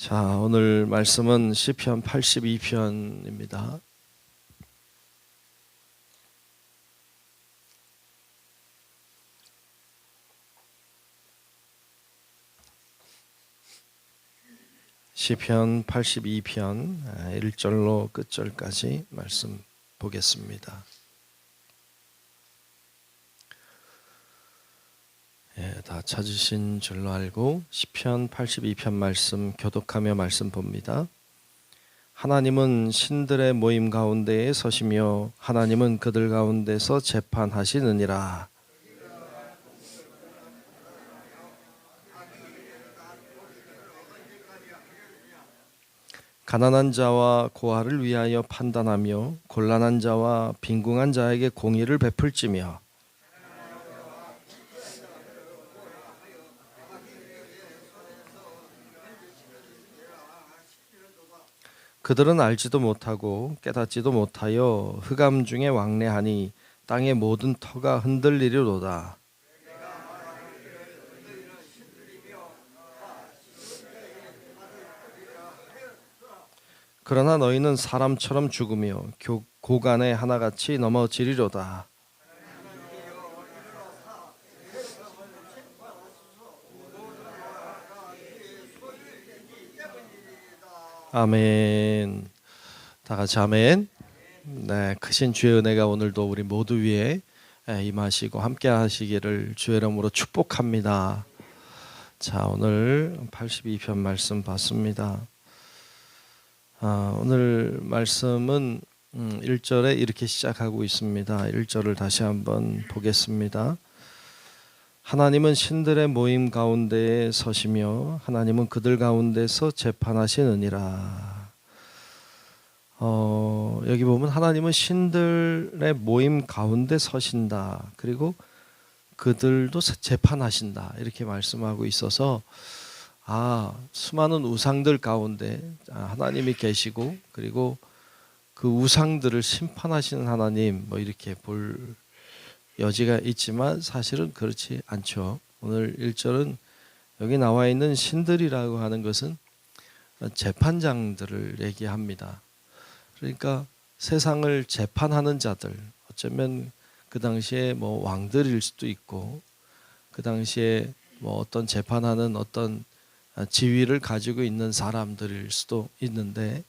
자, 오늘 말씀은 시편 82편입니다. 시편 82편 1절로 끝절까지 말씀 보겠습니다. 다 찾으신 줄로 알고 시편 82편 말씀 교독하며 말씀 봅니다. 하나님은 신들의 모임 가운데에 서시며 하나님은 그들 가운데서 재판하시느니라. 가난한 자와 고아를 위하여 판단하며 곤란한 자와 빈궁한 자에게 공의를 베풀지며 그들은 알지도 못하고 깨닫지도 못하여 흑암 중에 왕래하니 땅의 모든 터가 흔들리리로다. 그러나 너희는 사람처럼 죽으며 고간에 하나같이 넘어지리로다. 아멘. 다 같이 아멘. 네, 크신 주의 은혜가 오늘도 우리 모두 위에 임하시고 함께 하시기를 주의 이름으로 축복합니다. 자, 오늘 82편 말씀 봤습니다. 오늘 말씀은 1절에 이렇게 시작하고 있습니다. 1절을 다시 한번 보겠습니다. 하나님은 신들의 모임 가운데에 서시며 하나님은 그들 가운데서 재판하시느니라. 여기 보면 하나님은 신들의 모임 가운데 서신다. 그리고 그들도 재판하신다. 이렇게 말씀하고 있어서 수많은 우상들 가운데 하나님이 계시고 그리고 그 우상들을 심판하시는 하나님 이렇게 볼 여지가 있지만 사실은 그렇지 않죠. 오늘 1절은 여기 나와 있는 신들이라고 하는 것은 재판장들을 얘기합니다. 그러니까 세상을 재판하는 자들, 어쩌면 그 당시에 왕들일 수도 있고 그 당시에 어떤 재판하는 어떤 지위를 가지고 있는 사람들일 수도 있는데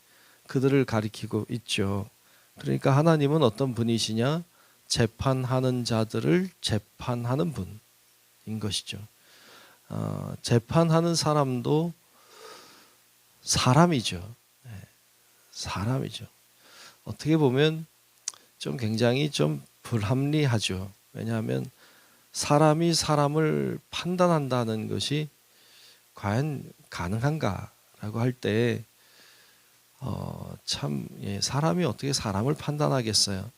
그들을 가리키고 있죠. 그러니까 하나님은 어떤 분이시냐? 재판하는 자들을 재판하는 분인 것이죠. 재판하는 사람도 사람이죠. 사람이죠. 어떻게 보면 좀 굉장히 좀 불합리하죠. 왜냐하면 사람이 사람을 판단한다는 것이 과연 가능한가라고 할 때 사람이 어떻게 사람을 판단하겠어요?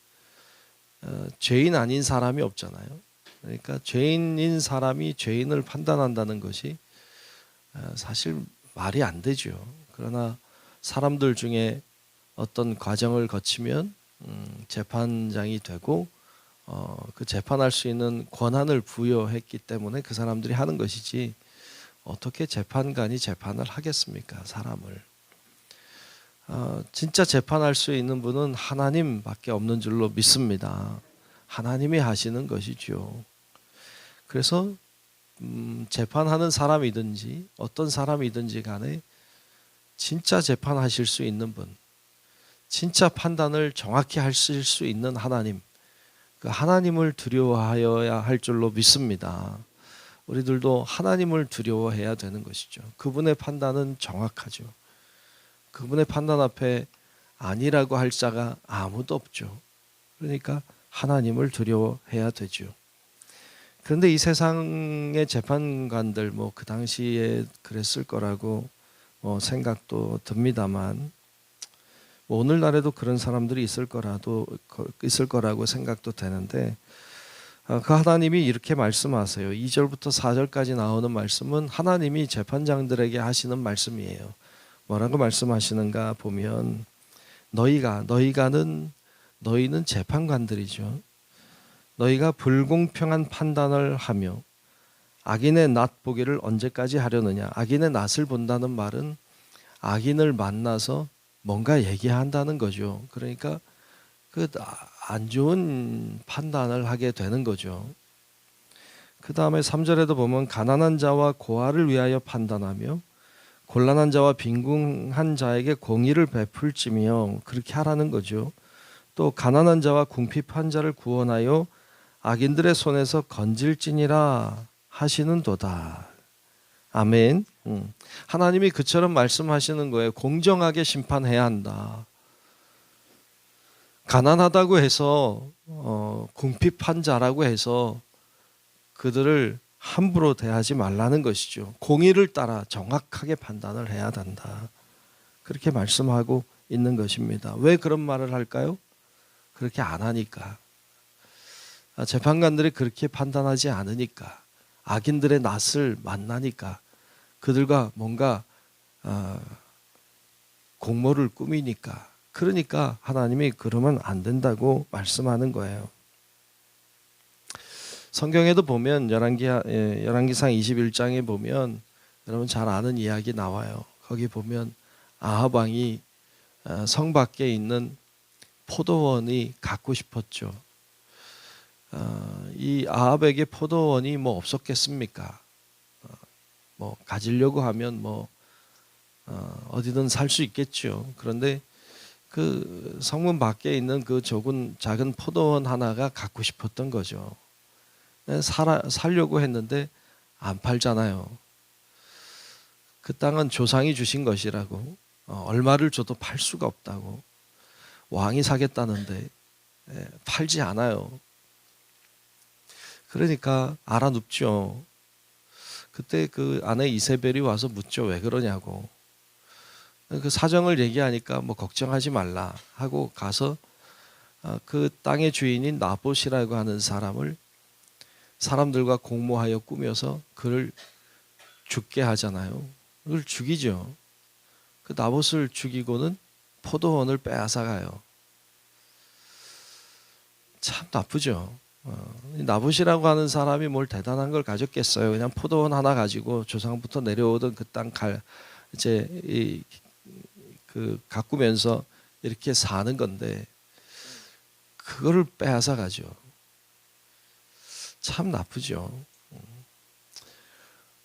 죄인 아닌 사람이 없잖아요. 그러니까 죄인인 사람이 죄인을 판단한다는 것이 사실 말이 안 되죠. 그러나 사람들 중에 어떤 과정을 거치면 재판장이 되고 그 재판할 수 있는 권한을 부여했기 때문에 그 사람들이 하는 것이지 어떻게 재판관이 재판을 하겠습니까? 사람을. 진짜 재판할 수 있는 분은 하나님밖에 없는 줄로 믿습니다. 하나님이 하시는 것이죠. 그래서 재판하는 사람이든지 어떤 사람이든지 간에 진짜 재판하실 수 있는 분, 진짜 판단을 정확히 하실 수 있는 하나님, 그 하나님을 두려워하여야 할 줄로 믿습니다. 우리들도 하나님을 두려워해야 되는 것이죠. 그분의 판단은 정확하죠. 그분의 판단 앞에 아니라고 할 자가 아무도 없죠. 그러니까 하나님을 두려워해야 되죠. 그런데 이 세상의 재판관들 그 당시에 그랬을 거라고 생각도 듭니다만 오늘날에도 그런 사람들이 있을 거라고 생각도 되는데 그 하나님이 이렇게 말씀하세요. 2절부터 4절까지 나오는 말씀은 하나님이 재판장들에게 하시는 말씀이에요. 뭐라고 말씀하시는가 보면 너희는 재판관들이죠. 너희가 불공평한 판단을 하며 악인의 낫 보기를 언제까지 하려느냐. 악인의 낫을 본다는 말은 악인을 만나서 뭔가 얘기한다는 거죠. 그러니까 그 안 좋은 판단을 하게 되는 거죠. 그 다음에 3절에도 보면 가난한 자와 고아를 위하여 판단하며 곤란한 자와 빈궁한 자에게 공의를 베풀지며 그렇게 하라는 거죠. 또 가난한 자와 궁핍한 자를 구원하여 악인들의 손에서 건질지니라 하시는도다. 아멘. 하나님이 그처럼 말씀하시는 거예요. 공정하게 심판해야 한다. 가난하다고 해서 궁핍한 자라고 해서 그들을 함부로 대하지 말라는 것이죠. 공의를 따라 정확하게 판단을 해야 한다. 그렇게 말씀하고 있는 것입니다. 왜 그런 말을 할까요? 그렇게 안 하니까. 재판관들이 그렇게 판단하지 않으니까. 악인들의 낯을 만나니까. 그들과 뭔가 공모를 꾸미니까. 그러니까 하나님이 그러면 안 된다고 말씀하는 거예요. 성경에도 보면 열왕기상 21장에 보면 여러분 잘 아는 이야기 나와요. 거기 보면 아합 왕이 성 밖에 있는 포도원이 갖고 싶었죠. 이 아합에게 포도원이 뭐 없었겠습니까? 뭐 가지려고 하면 어디든 살 수 있겠죠. 그런데 그 성문 밖에 있는 그 작은 포도원 하나가 갖고 싶었던 거죠. 살려고 했는데 안 팔잖아요. 그 땅은 조상이 주신 것이라고 얼마를 줘도 팔 수가 없다고 왕이 사겠다는데 팔지 않아요. 그러니까 알아눕죠. 그때 그 아내 이세벨이 와서 묻죠. 왜 그러냐고. 그 사정을 얘기하니까 뭐 걱정하지 말라 하고 가서 그 땅의 주인인 나봇이라고 하는 사람을 사람들과 공모하여 꾸며서 그를 죽게 하잖아요. 그걸 죽이죠. 그 나봇을 죽이고는 포도원을 빼앗아가요. 참 나쁘죠. 나봇이라고 하는 사람이 뭘 대단한 걸 가졌겠어요. 그냥 포도원 하나 가지고 조상부터 내려오던 그 땅 이제 그 가꾸면서 이렇게 사는 건데 그거를 빼앗아 가죠. 참 나쁘죠.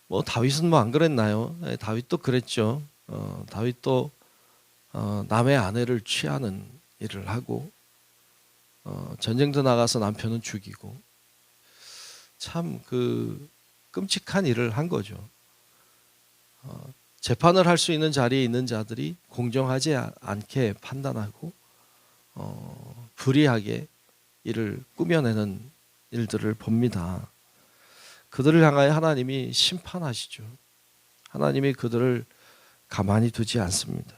뭐 다윗은 뭐 안 그랬나요? 다윗도 그랬죠. 다윗도 남의 아내를 취하는 일을 하고 전쟁도 나가서 남편은 죽이고 참 그 끔찍한 일을 한 거죠. 재판을 할 수 있는 자리에 있는 자들이 공정하지 않게 판단하고 불의하게 일을 꾸며내는 일들을 봅니다. 그들을 향하여 하나님이 심판하시죠. 하나님이 그들을 가만히 두지 않습니다.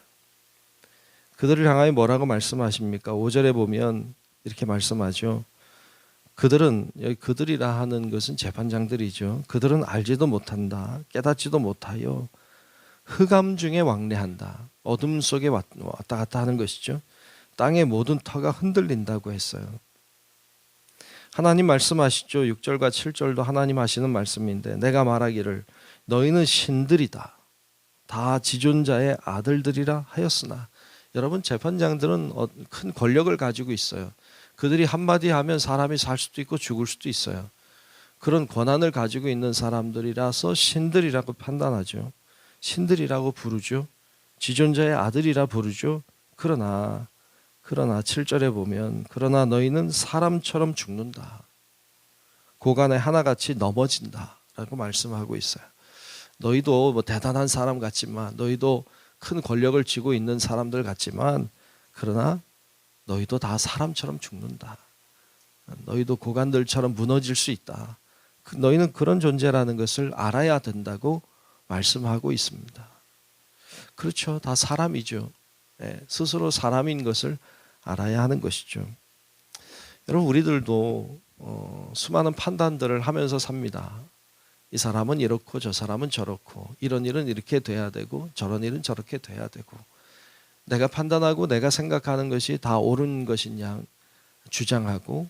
그들을 향하여 뭐라고 말씀하십니까? 5절에 보면 이렇게 말씀하죠. 그들은, 여기 그들이라 하는 것은 재판장들이죠. 그들은 알지도 못한다. 깨닫지도 못하여 흑암 중에 왕래한다. 어둠 속에 왔다 갔다 하는 것이죠. 땅의 모든 터가 흔들린다고 했어요. 하나님 말씀하시죠. 6절과 7절도 하나님 하시는 말씀인데 내가 말하기를 너희는 신들이다. 다 지존자의 아들들이라 하였으나 여러분 재판장들은 큰 권력을 가지고 있어요. 그들이 한마디 하면 사람이 살 수도 있고 죽을 수도 있어요. 그런 권한을 가지고 있는 사람들이라서 신들이라고 판단하죠. 신들이라고 부르죠. 지존자의 아들이라 부르죠. 그러나 7절에 보면 그러나 너희는 사람처럼 죽는다. 고간에 하나같이 넘어진다 라고 말씀하고 있어요. 너희도 뭐 대단한 사람 같지만 너희도 큰 권력을 쥐고 있는 사람들 같지만 그러나 너희도 다 사람처럼 죽는다. 너희도 고간들처럼 무너질 수 있다. 너희는 그런 존재라는 것을 알아야 된다고 말씀하고 있습니다. 그렇죠. 다 사람이죠. 스스로 사람인 것을 알아야 하는 것이죠. 여러분 우리들도 수많은 판단들을 하면서 삽니다. 이 사람은 이렇고 저 사람은 저렇고 이런 일은 이렇게 돼야 되고 저런 일은 저렇게 돼야 되고 내가 판단하고 내가 생각하는 것이 다 옳은 것이냐 주장하고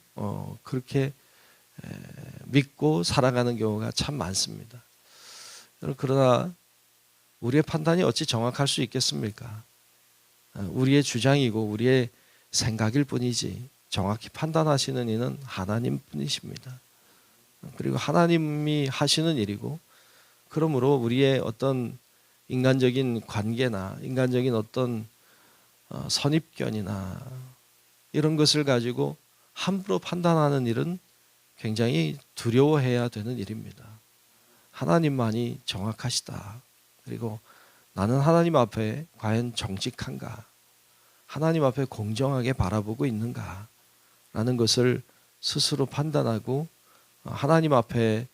그렇게 믿고 살아가는 경우가 참 많습니다. 그러나 우리의 판단이 어찌 정확할 수 있겠습니까? 우리의 주장이고 우리의 생각일 뿐이지 정확히 판단하시는 이는 하나님 뿐이십니다. 그리고 하나님이 하시는 일이고, 그러므로 우리의 어떤 인간적인 관계나 인간적인 어떤 선입견이나 이런 것을 가지고 함부로 판단하는 일은 굉장히 두려워해야 되는 일입니다. 하나님만이 정확하시다. 그리고 나는 하나님 앞에 과연 정직한가? 하나님 앞에 공정하게 바라보고 있는가? 라는 것을 스스로 판단하고 하나님 앞에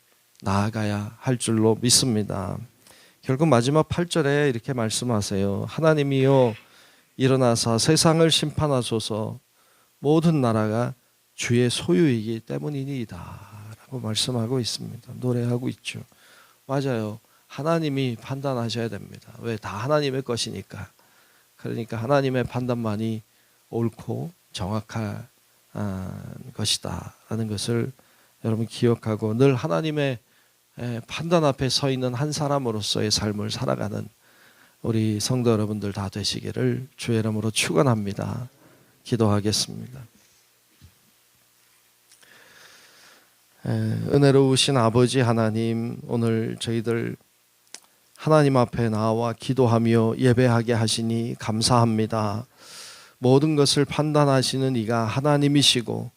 나아가야 할 줄로 믿습니다. 결국 마지막 8절에 이렇게 말씀하세요. 하나님이여 일어나사 세상을 심판하소서. 모든 나라가 주의 소유이기 때문이니이다 라고 말씀하고 있습니다. 노래하고 있죠. 맞아요. 하나님이 판단하셔야 됩니다. 왜? 다 하나님의 것이니까. 그러니까 하나님의 판단만이 옳고 정확한 것이다 라는 것을 여러분 기억하고 늘 하나님의 판단 앞에 서 있는 한 사람으로서의 삶을 살아가는 우리 성도 여러분들 다 되시기를 주의 이름으로 축원합니다. 기도하겠습니다. 은혜로우신 아버지 하나님, 오늘 저희들 하나님 앞에 나와 기도하며 예배하게 하시니 감사합니다. 모든 것을 판단하시는 이가 하나님이시고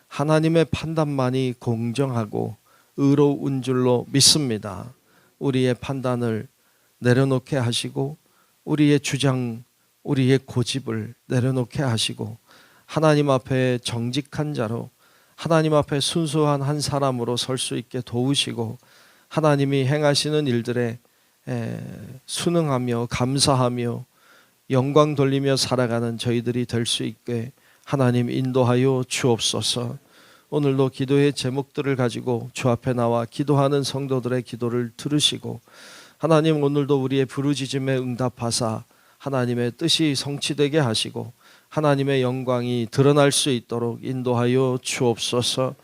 하나님의 판단만이 공정하고 의로운 줄로 믿습니다. 우리의 판단을 내려놓게 하시고 우리의 주장, 우리의 고집을 내려놓게 하시고 하나님 앞에 정직한 자로, 하나님 앞에 순수한 한 사람으로 설 수 있게 도우시고 하나님이 행하시는 일들에 순응하며 감사하며 영광 돌리며 살아가는 저희들이 될 수 있게 하나님 인도하여 주옵소서. 오늘도 기도의 제목들을 가지고 주 앞에 나와 기도하는 성도들의 기도를 들으시고 하나님 오늘도 우리의 부르짖음에 응답하사 하나님의 뜻이 성취되게 하시고 하나님의 영광이 드러날 수 있도록 인도하여 주옵소서.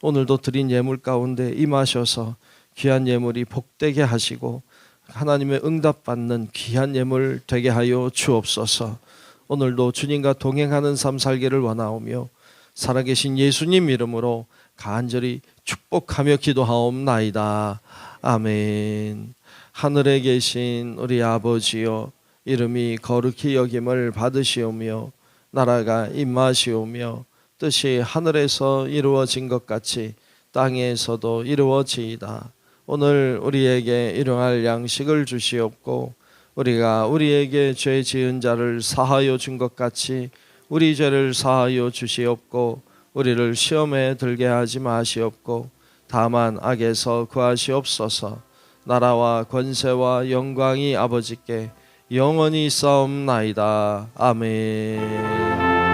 오늘도 드린 예물 가운데 임하셔서 귀한 예물이 복되게 하시고 하나님의 응답받는 귀한 예물 되게 하여 주옵소서. 오늘도 주님과 동행하는 삶 살기를 원하오며 살아계신 예수님 이름으로 간절히 축복하며 기도하옵나이다. 아멘. 하늘에 계신 우리 아버지여, 이름이 거룩히 여김을 받으시오며 나라가 임하시오며 뜻이 하늘에서 이루어진 것 같이 땅에서도 이루어지이다. 오늘 우리에게 일용할 양식을 주시옵고 우리가 우리에게 죄 지은 자를 사하여 준 것 같이 우리 죄를 사하여 주시옵고 우리를 시험에 들게 하지 마시옵고 다만 악에서 구하시옵소서. 나라와 권세와 영광이 아버지께 영원히 있사옵나이다. 아멘.